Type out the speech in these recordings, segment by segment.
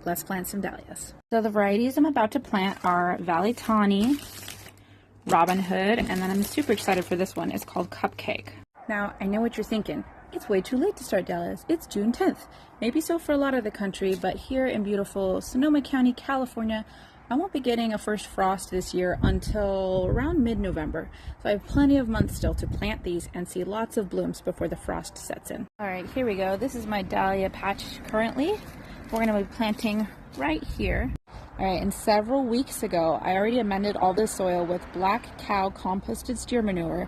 let's plant some dahlias. So the varieties I'm about to plant are Valley Tawny, Robin Hood, and then I'm super excited for this one. It's called Cupcake. Now, I know what you're thinking. It's way too late to start dahlias. It's June 10th. Maybe so for a lot of the country, but here in beautiful Sonoma County, California, I won't be getting a first frost this year until around mid-November. So I have plenty of months still to plant these and see lots of blooms before the frost sets in. All right, here we go. This is my dahlia patch currently. We're gonna be planting right here. All right, and several weeks ago, I already amended all this soil with black cow composted steer manure,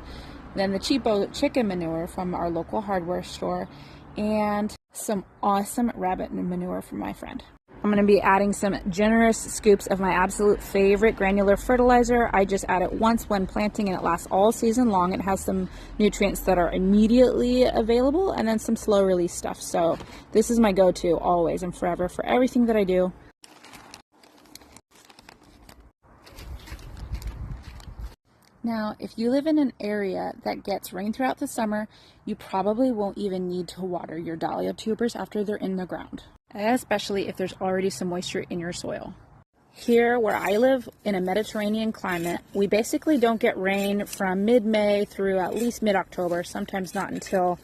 then the cheapo chicken manure from our local hardware store, and some awesome rabbit manure from my friend. I'm going to be adding some generous scoops of my absolute favorite granular fertilizer. I just add it once when planting and it lasts all season long. It has some nutrients that are immediately available and then some slow release stuff. So this is my go-to always and forever for everything that I do. Now, if you live in an area that gets rain throughout the summer, you probably won't even need to water your dahlia tubers after they're in the ground, especially if there's already some moisture in your soil. Here, where I live in a Mediterranean climate, we basically don't get rain from mid-May through at least mid-October, sometimes not until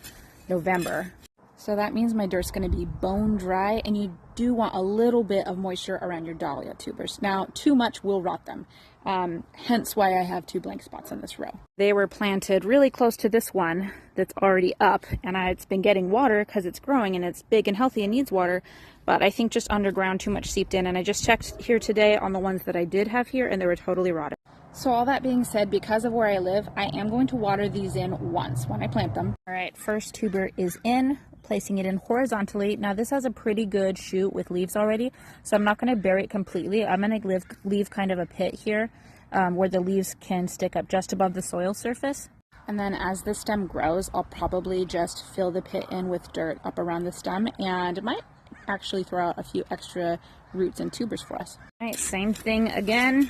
November. So that means my dirt's going to be bone dry, and you do want a little bit of moisture around your dahlia tubers. Now, too much will rot them. Hence why I have 2 blank spots on this row. They were planted really close to this one that's already up, and it's been getting water because it's growing and it's big and healthy and needs water, but I think just underground too much seeped in, and I just checked here today on the ones that I did have here and they were totally rotted. So all that being said, because of where I live, I am going to water these in once when I plant them. All right, first tuber is in, placing it in horizontally. Now this has a pretty good shoot with leaves already, so I'm not going to bury it completely. I'm going to leave kind of a pit here where the leaves can stick up just above the soil surface. And then as the stem grows, I'll probably just fill the pit in with dirt up around the stem and might actually throw out a few extra roots and tubers for us. All right, same thing again.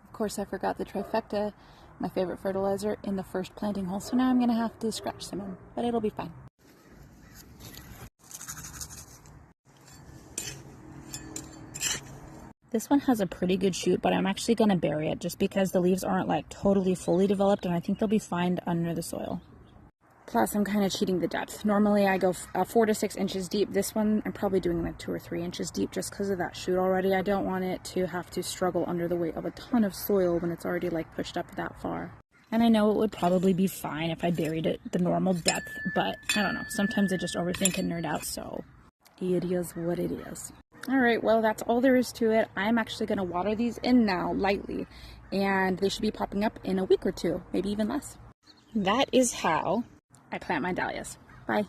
Of course, I forgot the Trifecta, my favorite fertilizer, in the first planting hole, so now I'm going to have to scratch some in, but it'll be fine. This one has a pretty good shoot, but I'm actually going to bury it just because the leaves aren't like totally fully developed, and I think they'll be fine under the soil. Plus, I'm kind of cheating the depth. Normally I go 4 to 6 inches deep. This one I'm probably doing like 2 or 3 inches deep just because of that shoot already. I don't want it to have to struggle under the weight of a ton of soil when it's already like pushed up that far. And I know it would probably be fine if I buried it the normal depth, but I don't know. Sometimes I just overthink and nerd out, so it is what it is. All right, well, that's all there is to it. I'm actually going to water these in now lightly, and they should be popping up in a week or 2, maybe even less. That is how I plant my dahlias. Bye.